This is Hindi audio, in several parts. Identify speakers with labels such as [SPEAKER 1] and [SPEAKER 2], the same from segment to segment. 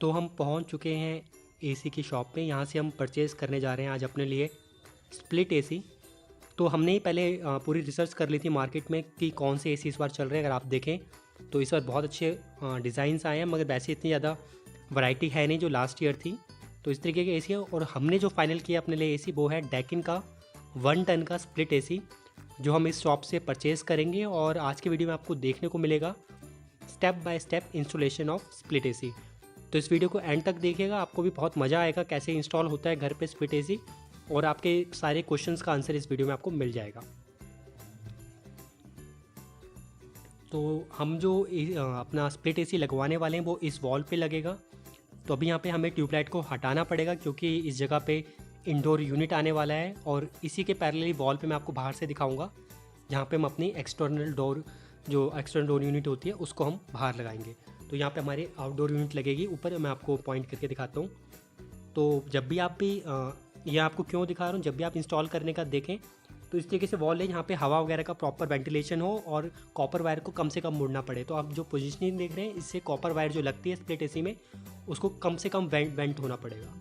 [SPEAKER 1] तो हम पहुंच चुके हैं एसी की शॉप पे। यहाँ से हम परचेज़ करने जा रहे हैं आज अपने लिए स्प्लिट एसी। तो हमने ही पहले पूरी रिसर्च कर ली थी मार्केट में कि कौन से एसी इस बार चल रहे हैं। अगर आप देखें तो इस बार बहुत अच्छे डिज़ाइंस आए हैं, मगर वैसे इतनी ज़्यादा वैरायटी है नहीं जो लास्ट ईयर थी। तो इस तरीके के एसी है, और हमने जो फाइनल किया अपने लिए एसी वो है डैकिन का 1 टन का स्प्लिट एसी, जो हम इस शॉप से परचेज़ करेंगे। और आज की वीडियो में आपको देखने को मिलेगा step by step installation of split AC. तो इस वीडियो को एंड तक देखिएगा, आपको भी बहुत मज़ा आएगा कैसे इंस्टॉल होता है घर पे स्प्लिट एसी, और आपके सारे क्वेश्चंस का आंसर इस वीडियो में आपको मिल जाएगा। तो हम जो अपना स्प्लिट एसी लगवाने वाले हैं वो इस वॉल पे लगेगा। तो अभी यहाँ पे हमें ट्यूबलाइट को हटाना पड़ेगा क्योंकि इस जगह पे इंडोर यूनिट आने वाला है, और इसी के पैरेलली वॉल पे मैं आपको बाहर से दिखाऊंगा जहाँ पे हम अपनी एक्सटर्नल डोर यूनिट होती है उसको हम बाहर लगाएंगे। तो यहाँ पे हमारी आउटडोर यूनिट लगेगी ऊपर, मैं आपको पॉइंट करके दिखाता हूँ। तो जब भी आप भी ये आपको क्यों दिखा रहा हूँ, जब भी आप इंस्टॉल करने का देखें तो इस तरीके से वॉल है जहाँ पे हवा वगैरह का प्रॉपर वेंटिलेशन हो और कॉपर वायर को कम से कम मुड़ना पड़े। तो आप जो पोजीशनिंग देख रहे हैं इससे कॉपर वायर जो लगती है स्प्लिट एसी में उसको कम से कम वेंट होना पड़ेगा।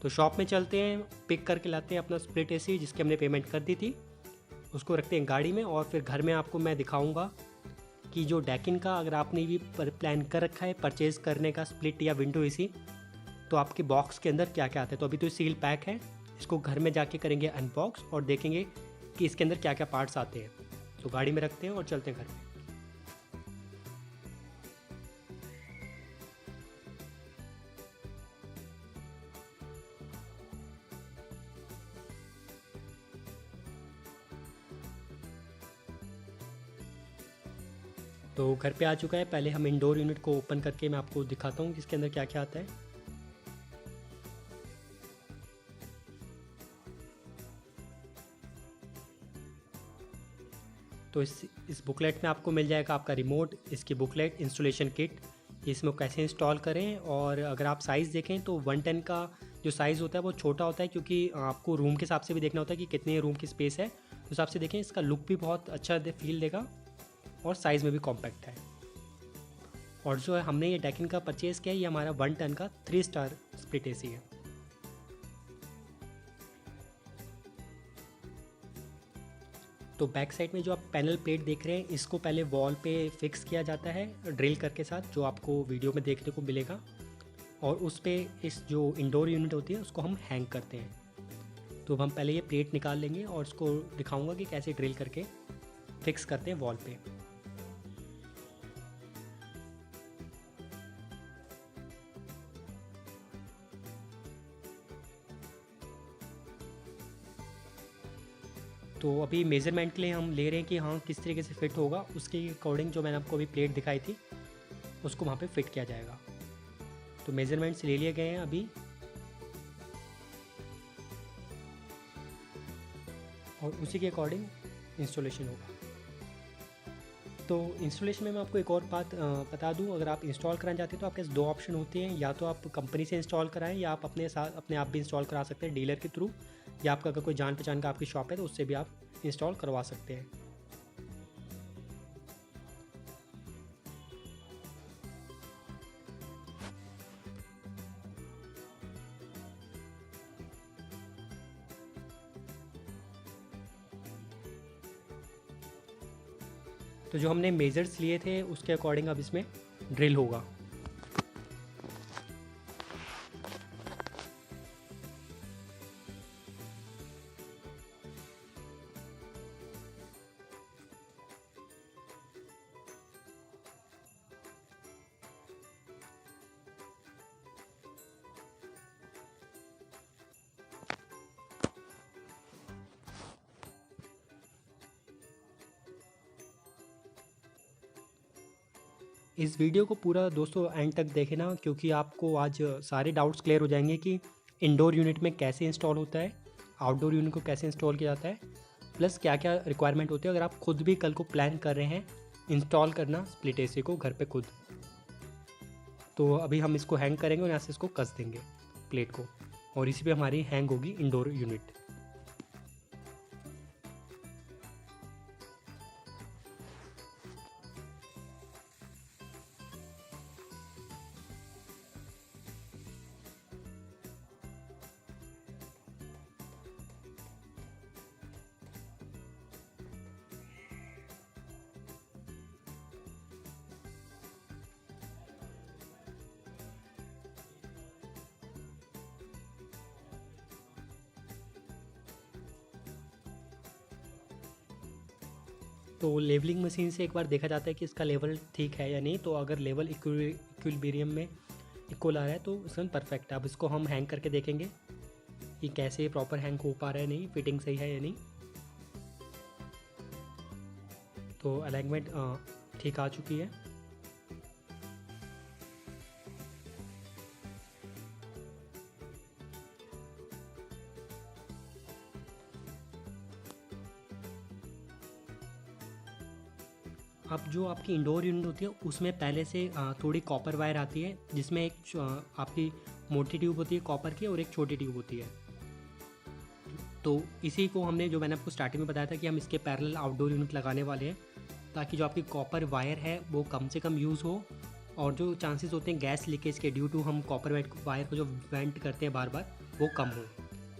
[SPEAKER 1] तो शॉप में चलते हैं, पिक करके लाते हैं अपना स्प्लिट एसी जिसकी हमने पेमेंट कर दी थी, उसको रखते हैं गाड़ी में। और फिर घर में आपको मैं दिखाऊंगा कि जो डैकिन का अगर आपने भी प्लान कर रखा है परचेज़ करने का स्प्लिट या विंडो एसी, तो आपके बॉक्स के अंदर क्या क्या आता है। तो अभी तो सील पैक है, इसको घर में जाके करेंगे अनबॉक्स और देखेंगे कि इसके अंदर क्या क्या पार्ट्स आते हैं। तो गाड़ी में रखते हैं और चलते हैं घर में। तो घर पे आ चुका है, पहले हम इंडोर यूनिट को ओपन करके मैं आपको दिखाता हूँ कि इसके अंदर क्या क्या आता है। तो इस बुकलेट में आपको मिल जाएगा आपका रिमोट, इसकी बुकलेट, इंस्टॉलेशन किट, इसमें कैसे इंस्टॉल करें। और अगर आप साइज़ देखें तो 110 का जो साइज़ होता है वो छोटा होता है क्योंकि आपको रूम के हिसाब से भी देखना होता है कि कितने रूम की स्पेस है। उस हिसाब से देखें, इसका लुक भी बहुत अच्छा फील देगा और साइज़ में भी कॉम्पैक्ट है। और जो है हमने ये डैकिन का परचेज़ किया है, ये हमारा 1 टन का 3 स्टार स्प्लिट एसी है। तो बैक साइड में जो आप पैनल प्लेट देख रहे हैं इसको पहले वॉल पे फिक्स किया जाता है ड्रिल करके साथ, जो आपको वीडियो में देखने को मिलेगा। और उस पे इस जो इंडोर यूनिट होती है उसको हम हैंग करते हैं। तो हम पहले ये प्लेट निकाल लेंगे और उसको दिखाऊंगा कि कैसे ड्रिल करके फिक्स करते हैं वॉल पे। तो अभी मेज़रमेंट के लिए हम ले रहे हैं कि हाँ किस तरीके से फिट होगा, उसके अकॉर्डिंग जो मैंने आपको अभी प्लेट दिखाई थी उसको वहाँ पे फिट किया जाएगा। तो मेज़रमेंट्स ले लिए गए हैं अभी, और उसी के अकॉर्डिंग इंस्टॉलेशन होगा। तो इंस्टॉलेशन में मैं आपको एक और बात बता दूं, अगर आप इंस्टॉल कराना चाहते हैं तो आपके पास दो ऑप्शन होते हैं, या तो आप कंपनी से इंस्टॉल कराएं या आप अपने आप भी इंस्टॉल करा सकते हैं डीलर के थ्रू, या आपका अगर कोई जान पहचान का आपकी शॉप है तो उससे भी आप इंस्टॉल करवा सकते हैं। तो जो हमने मेजर्स लिए थे उसके अकॉर्डिंग अब इसमें ड्रिल होगा। इस वीडियो को पूरा दोस्तों एंड तक देखें ना, क्योंकि आपको आज सारे डाउट्स क्लियर हो जाएंगे कि इंडोर यूनिट में कैसे इंस्टॉल होता है, आउटडोर यूनिट को कैसे इंस्टॉल किया जाता है, प्लस क्या क्या रिक्वायरमेंट होती है अगर आप खुद भी कल को प्लान कर रहे हैं इंस्टॉल करना स्प्लिट एसी को घर पे खुद। तो अभी हम इसको हैंग करेंगे और यहाँ से इसको कस देंगे प्लेट को, और इसी पे हमारी हैंग होगी इंडोर यूनिट। तो लेवलिंग मशीन से एक बार देखा जाता है कि इसका लेवल ठीक है या नहीं। तो अगर लेवल इक्विलिब्रियम में इक्वल आ रहा है तो इसका परफेक्ट है। अब इसको हम हैंग करके देखेंगे कि कैसे प्रॉपर हैंग हो पा रहा है, नहीं फिटिंग सही है या नहीं। तो अलाइनमेंट ठीक आ चुकी है। अब जो आपकी इंडोर यूनिट होती है उसमें पहले से थोड़ी कॉपर वायर आती है, जिसमें एक आपकी मोटी ट्यूब होती है कॉपर की और एक छोटी ट्यूब होती है। तो इसी को हमने, जो मैंने आपको स्टार्टिंग में बताया था कि हम इसके पैरेलल आउटडोर यूनिट लगाने वाले हैं, ताकि जो आपकी कॉपर वायर है वो कम से कम यूज़ हो, और जो चांसेस होते हैं गैस लीकेज के ड्यू टू हम कॉपर वायर को जो वेंट करते हैं बार बार, वो कम हो।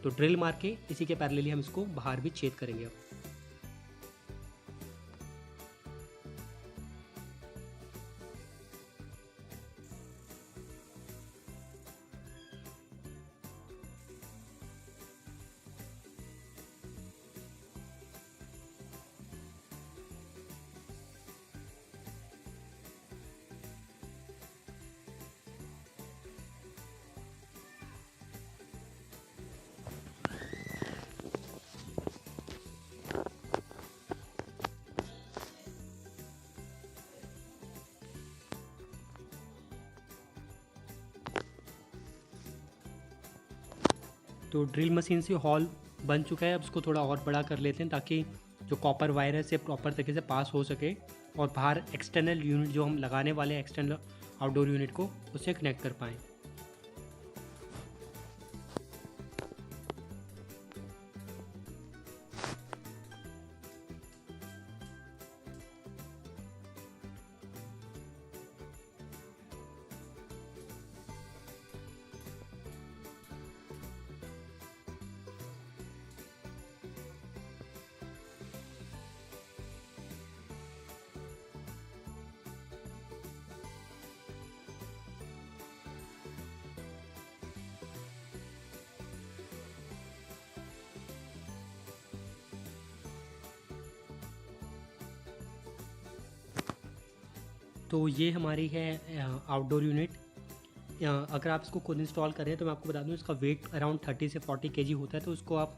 [SPEAKER 1] तो ड्रिल मार के इसी के पैरेलली हम इसको बाहर भी छेद करेंगे। अब तो ड्रिल मशीन से हॉल बन चुका है। अब इसको थोड़ा और बड़ा कर लेते हैं ताकि जो कॉपर वायर है से प्रॉपर तरीके से पास हो सके और बाहर एक्सटर्नल यूनिट जो हम लगाने वाले हैं, एक्सटर्नल आउटडोर यूनिट को, उससे कनेक्ट कर पाएँ। तो ये हमारी है आउटडोर यूनिट। अगर आप इसको खुद इंस्टॉल करें तो मैं आपको बता दूं इसका वेट अराउंड 30 से 40 केजी होता है। तो उसको आप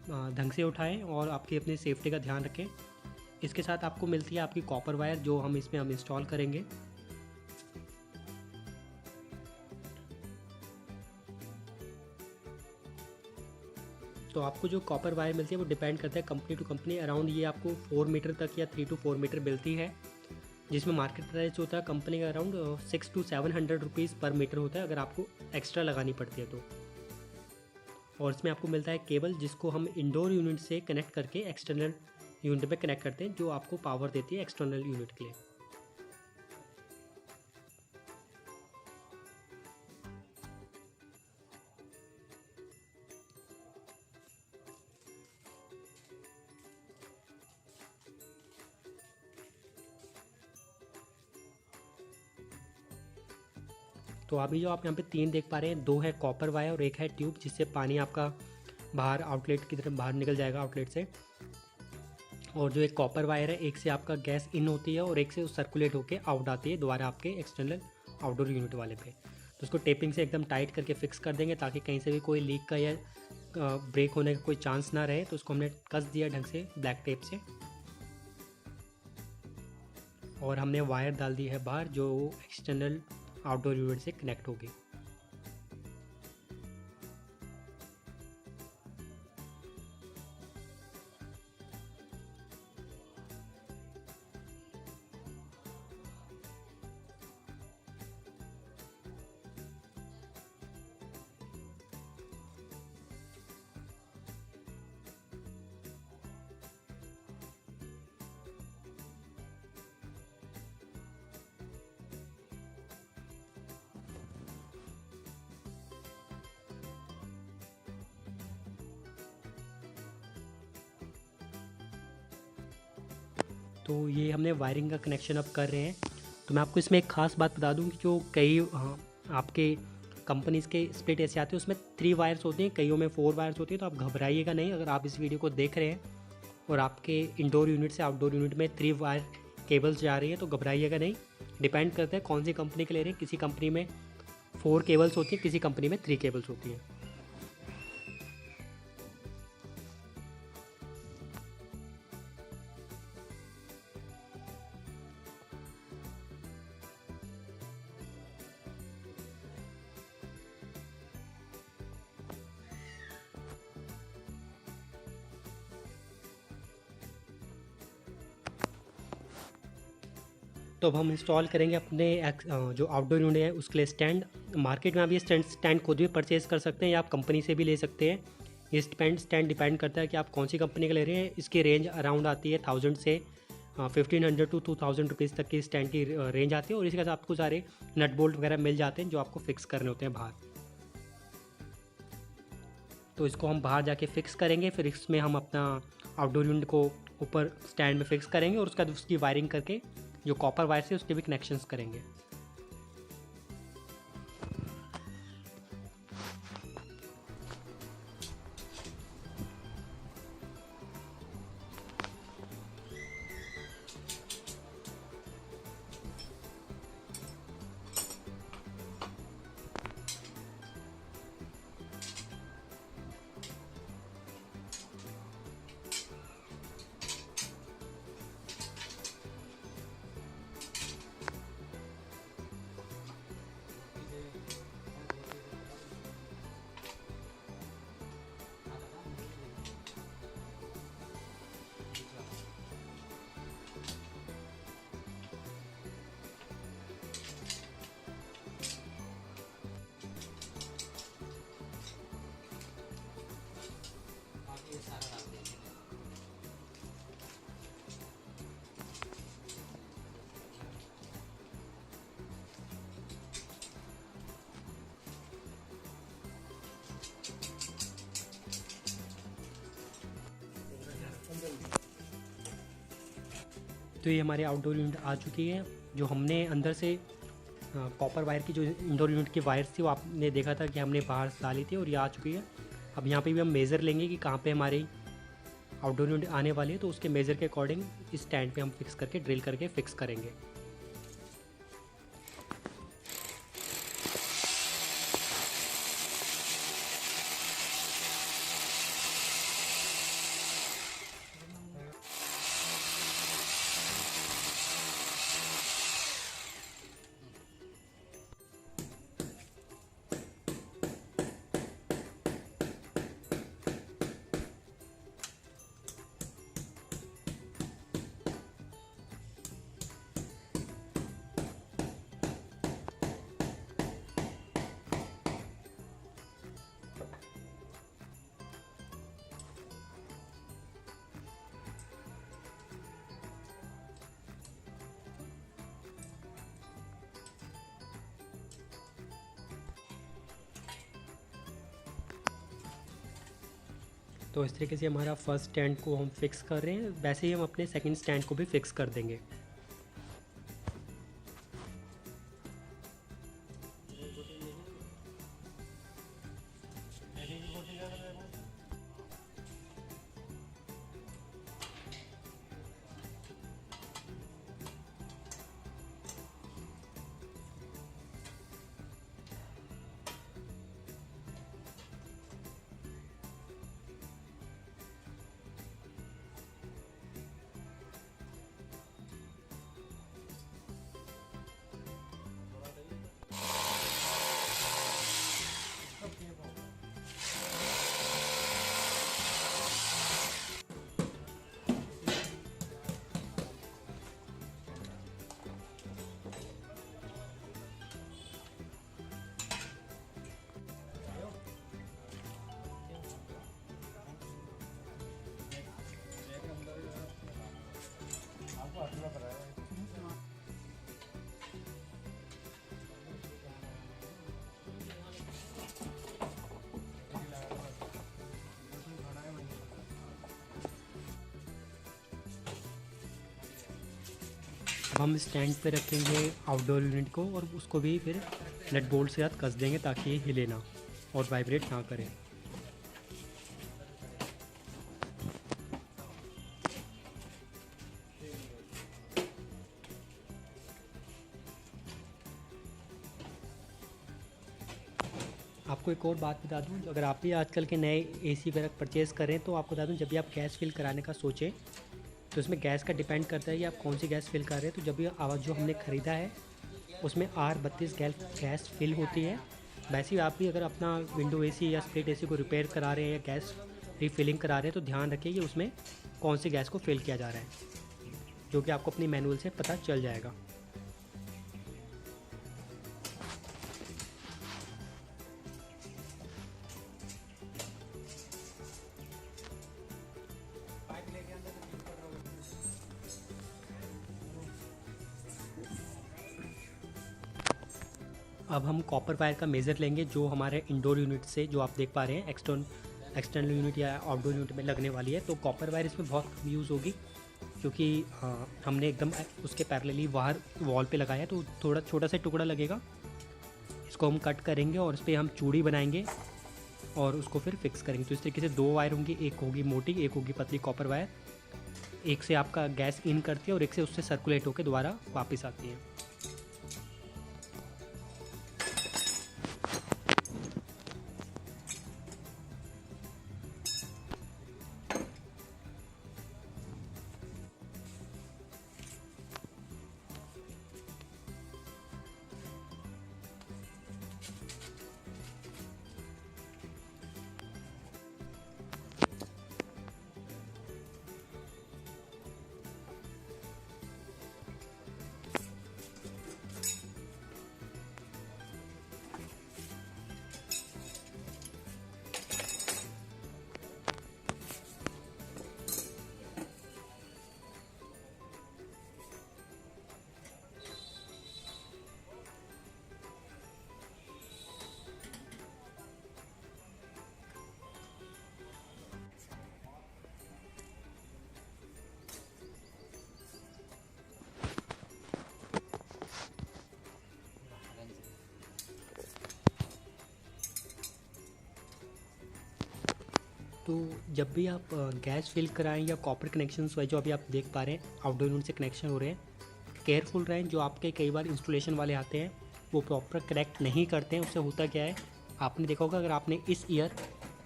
[SPEAKER 1] ढंग से उठाएं और आपकी अपनी सेफ्टी का ध्यान रखें। इसके साथ आपको मिलती है आपकी कॉपर वायर, जो हम इसमें इंस्टॉल करेंगे। तो आपको जो कॉपर वायर मिलती है वो डिपेंड करता है कंपनी टू कंपनी। अराउंड ये आपको 4 मीटर तक या 3 to 4 मीटर मिलती है, जिसमें मार्केट प्राइस होता है कंपनी का अराउंड 600 to 700 रुपीज़ पर मीटर होता है, अगर आपको एक्स्ट्रा लगानी पड़ती है तो। और इसमें आपको मिलता है केबल, जिसको हम इंडोर यूनिट से कनेक्ट करके एक्सटर्नल यूनिट में कनेक्ट करते हैं, जो आपको पावर देती है एक्सटर्नल यूनिट के लिए। तो अभी जो आप यहाँ पे 3 देख पा रहे हैं, 2 है कॉपर वायर और 1 है ट्यूब, जिससे पानी आपका बाहर आउटलेट की तरफ बाहर निकल जाएगा आउटलेट से। और जो एक कॉपर वायर है, एक से आपका गैस इन होती है और एक से सर्कुलेट होकर आउट आती है दोबारा आपके एक्सटर्नल आउटडोर यूनिट वाले पे। तो उसको टेपिंग से एकदम टाइट करके फिक्स कर देंगे, ताकि कहीं से भी कोई लीक का या ब्रेक होने का कोई चांस ना रहे। तो उसको हमने कस दिया ढंग से ब्लैक टेप से, और हमने वायर डाल दी है बाहर, जो एक्सटर्नल आउटडोर यूनिट से कनेक्ट होगी। तो ये हमने वायरिंग का कनेक्शन अब कर रहे हैं। तो मैं आपको इसमें एक ख़ास बात बता दूं कि जो कई आपके कंपनीज़ के स्प्लिट ऐसे आते हैं, उसमें 3 वायर्स होते हैं, कईयों में 4 वायर्स होती है। तो आप घबराइएगा नहीं, अगर आप इस वीडियो को देख रहे हैं और आपके इंडोर यूनिट से आउटडोर यूनिट में 3 वायर केबल्स जा रही है, तो घबराइएगा नहीं। डिपेंड करता है कौन सी कंपनी के ले रहे हैं। किसी कंपनी में 4 केबल्स होती हैं, किसी कंपनी में 3 केबल्स होती हैं। तो अब हम इंस्टॉल करेंगे अपने जो आउटडोर यूनिट है उसके लिए स्टैंड। मार्केट में आप ये स्टैंड खुद भी परचेज़ कर सकते हैं या आप कंपनी से भी ले सकते हैं। ये स्टैंड डिपेंड करता है कि आप कौन सी कंपनी का ले रहे हैं। इसकी रेंज अराउंड आती है 1000 से 1500 टू 2000 रुपीज़ तक की स्टैंड की रेंज आती है। और इसके साथ आपको सारे नट बोल्ट वगैरह मिल जाते हैं जो आपको फिक्स करने होते हैं बाहर। तो इसको हम बाहर जाके फ़िक्स करेंगे, फिर इसमें हम अपना आउटडोर यूनिट को ऊपर स्टैंड में फ़िक्स करेंगे और उसके बाद उसकी वायरिंग करके जो कॉपर वायर से उसके भी कनेक्शंस करेंगे। तो ये हमारे आउटडोर यूनिट आ चुकी है। जो हमने अंदर से कॉपर वायर की जो इंडोर यूनिट की वायर्स थी वो आपने देखा था कि हमने बाहर डाली थी और ये आ चुकी है। अब यहाँ पे भी हम मेज़र लेंगे कि कहाँ पे हमारी आउटडोर यूनिट आने वाली है, तो उसके मेज़र के अकॉर्डिंग इस स्टैंड पे हम फिक्स करके ड्रिल करके फिक्स करेंगे। तो इस तरीके से हमारा फर्स्ट स्टैंड को हम फिक्स कर रहे हैं। वैसे ही हम अपने सेकंड स्टैंड को भी फिक्स कर देंगे। अब हम स्टैंड पे रखेंगे आउटडोर यूनिट को और उसको भी फिर नट बोल्ट से साथ कस देंगे ताकि ये हिले ना और वाइब्रेट ना करे। आपको एक और बात बता दूं, जो अगर आप भी आजकल के नए एसी वगैरह परचेज़ करें तो आपको बता दूं, जब भी आप गैस फिल कराने का सोचें तो इसमें गैस का डिपेंड करता है कि आप कौन सी गैस फिल कर रहे हैं। तो जब भी आवाज़ जो हमने ख़रीदा है उसमें R32 गैस फिल होती है। वैसे ही आप भी अगर अपना विंडो एसी या स्प्लिट एसी को रिपेयर करा रहे हैं या गैस रीफिलिंग करा रहे हैं तो ध्यान रखिए कि उसमें कौन सी गैस को फिल किया जा रहा है, जो कि आपको अपनी मैनुअल से पता चल जाएगा। अब हम कॉपर वायर का मेज़र लेंगे जो हमारे इंडोर यूनिट से, जो आप देख पा रहे हैं, एक्सटर्नल यूनिट या आउटडोर यूनिट में लगने वाली है। तो कॉपर वायर इसमें बहुत कम यूज़ होगी क्योंकि हमने एकदम उसके पैरेलली बाहर वॉल पे लगाया है, तो थोड़ा छोटा सा टुकड़ा लगेगा। इसको हम कट करेंगे और इस पर हम चूड़ी बनाएंगे और उसको फिर फिक्स करेंगे। तो इस तरीके से 2 वायर होंगी, एक होगी मोटी, एक होगी पतली कॉपर वायर। एक से आपका गैस इन करती है और एक से उससे सर्कुलेट होकर दोबारा वापस आती है। तो जब भी आप गैस फिल कराएं या कॉपर कनेक्शंस जो अभी आप देख पा रहे हैं आउटडोर यूनिट से कनेक्शन हो रहे हैं, केयरफुल रहें। जो आपके कई बार इंस्टॉलेशन वाले आते हैं वो प्रॉपर कनेक्ट नहीं करते हैं। उससे होता क्या है, आपने देखा होगा अगर आपने इस ईयर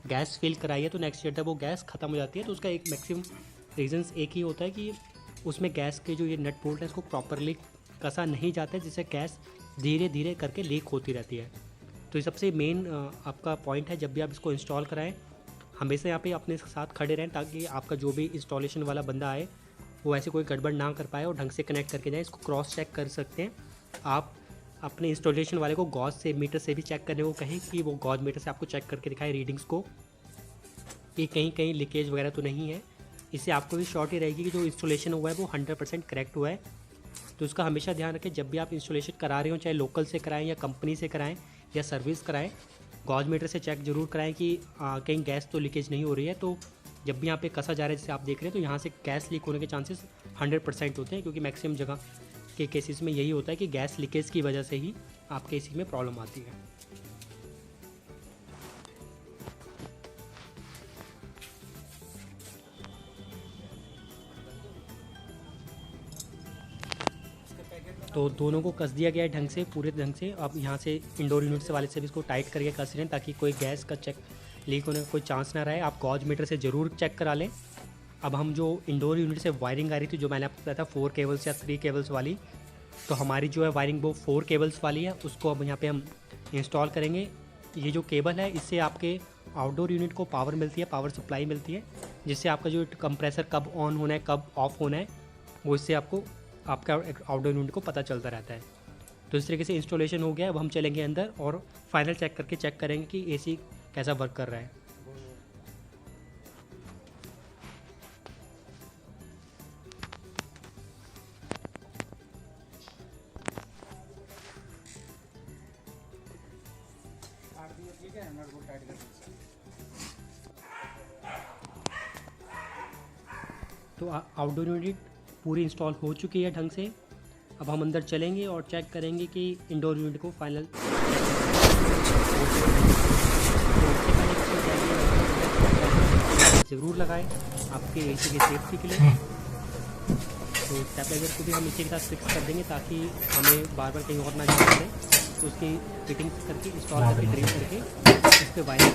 [SPEAKER 1] गैस फिल कराई है तो नेक्स्ट ईयर तक वो गैस ख़त्म हो जाती है। तो उसका एक मैक्सिमम रीज़न्स एक ही होता है कि उसमें गैस के जो ये नट बोल्ट है इसको प्रॉपरली कसा नहीं जाता है, जिससे गैस धीरे धीरे करके लीक होती रहती है। तो ये सबसे मेन आपका पॉइंट है। जब भी आप इसको इंस्टॉल कराएं हमेशा यहाँ पे अपने साथ खड़े रहें ताकि आपका जो भी इंस्टॉलेशन वाला बंदा आए वो ऐसे कोई गड़बड़ ना कर पाए और ढंग से कनेक्ट करके जाए। इसको क्रॉस चेक कर सकते हैं आप अपने इंस्टॉलेशन वाले को, गॉज से मीटर से भी चेक करने को कहें कि वो गॉज मीटर से आपको चेक करके दिखाए रीडिंग्स को कि कहीं कहीं लीकेज वगैरह तो नहीं है। इससे आपको भी श्योरिटी रहेगी कि जो इंस्टॉलेशन हुआ है वो 100% करेक्ट हुआ है। तो उसका हमेशा ध्यान रखें जब भी आप इंस्टॉलेशन करा रहे हो, चाहे लोकल से कराएं या कंपनी से कराएं या सर्विस कराएं, गॉज मीटर से चेक जरूर कराएं कि कहीं गैस तो लीकेज नहीं हो रही है। तो जब भी यहाँ पे कसा जा रहा है जैसे आप देख रहे हैं तो यहाँ से गैस लीक होने के चांसेस 100% होते हैं, क्योंकि मैक्सिमम जगह के केसेस में यही होता है कि गैस लीकेज की वजह से ही आपके एसी में प्रॉब्लम आती है। तो दोनों को कस दिया गया है ढंग से, पूरे ढंग से। अब यहाँ से इंडोर यूनिट से वाले से भी इसको टाइट करके कस रहे हैं ताकि कोई गैस का चेक लीक होने का कोई चांस ना रहे। आप गॉज मीटर से ज़रूर चेक करा लें। अब हम जो इंडोर यूनिट से वायरिंग आ रही थी, जो मैंने आपको बताया था 4 केबल्स या 3 केबल्स वाली, तो हमारी जो है वायरिंग वो 4 केबल्स वाली है। उसको अब यहाँ पे हम इंस्टॉल करेंगे। ये जो केबल है इससे आपके आउटडोर यूनिट को पावर मिलती है, पावर सप्लाई मिलती है, जिससे आपका जो कंप्रेसर कब ऑन होना है कब ऑफ होना है वो इससे आपको आपका आउटडोर यूनिट को पता चलता रहता है। तो इस तरीके से इंस्टॉलेशन हो गया। अब हम चलेंगे अंदर और फाइनल चेक करेंगे कि एसी कैसा वर्क कर रहा है। तो आउटडोर यूनिट पूरी इंस्टॉल हो चुकी है ढंग से। अब हम अंदर चलेंगे और चेक करेंगे कि इंडोर यूनिट को फाइनल ज़रूर लगाएं आपके एसी की सेफ्टी के लिए। तो स्टेबलाइजर को भी हम इसी के साथ फिक्स कर देंगे ताकि हमें बार बार कहीं और ना जाना पड़े। तो उसकी फिटिंग्स करके इंस्टॉल करके ड्रिल करके इस पर वायरिंग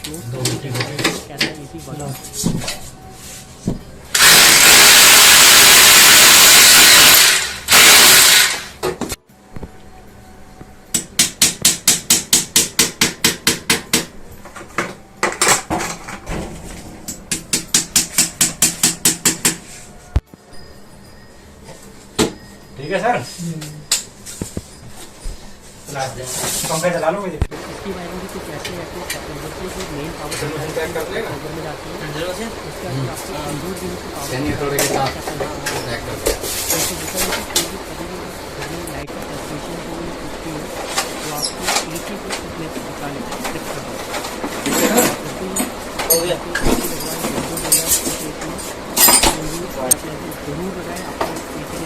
[SPEAKER 1] क्लोज करके कैसा इसी वाला
[SPEAKER 2] ठीक है सर, पंखा चला लो मुझे।
[SPEAKER 1] इसकी वायरिंग भी कुछ ऐसे है कि जो मेन पावर में जाती है उसके बाद आपको इंडोर यूनिट की पावर लाइट का फ्लक्चुएशन जो उसकी है वो आपको एक ही उसमें निकाल जरूर लगाए आपको एक ही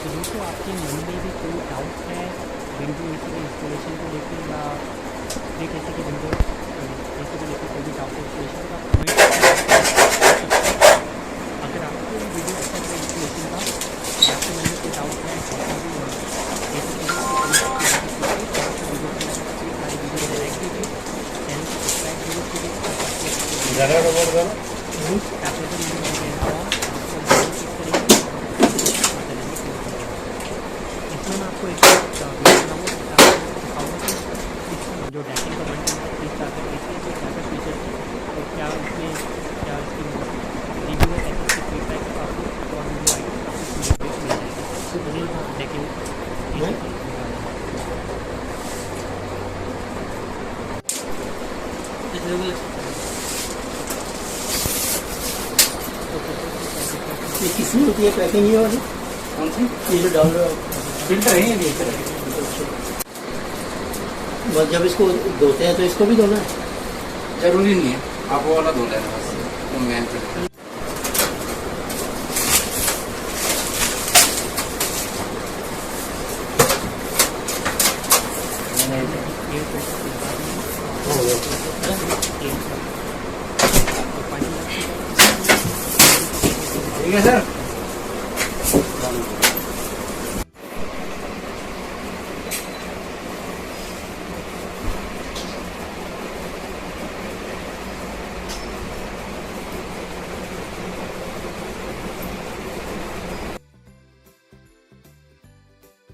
[SPEAKER 1] तो दोस्तों आपके मन में भी कोई डाउट है विंडो एसी के इंस्टॉलेशन को लेकर या स्प्लिट एसी के विंडो एसी को लेकर कोई भी डाउट इंस्टॉलेशन का कमेंट अगर आपको वीडियो अच्छा लगा इंस्टॉलेशन का आपके मन में कोई डाउट है आपको एक जो डैशिंग का बटन है किस तरह का इसके क्या क्या फीचर्स हैं और क्या इसमें क्या इसकी रिव्यू है कैसे इसकी फीडबैक आपको और वीडियो आएगी आपको मिल जाएगी लेकिन
[SPEAKER 3] किसमें होती है पैकिंग ये वाली?
[SPEAKER 2] कौन सी?
[SPEAKER 3] ये जो डाल रहे हो
[SPEAKER 2] फिल्टर है ये तरह।
[SPEAKER 3] बस जब इसको धोते हैं तो इसको भी धोना है?
[SPEAKER 2] जरूरी नहीं है, आप वो वाला धो लेना बस, तो मैन फिल्टर। ठीक है सर।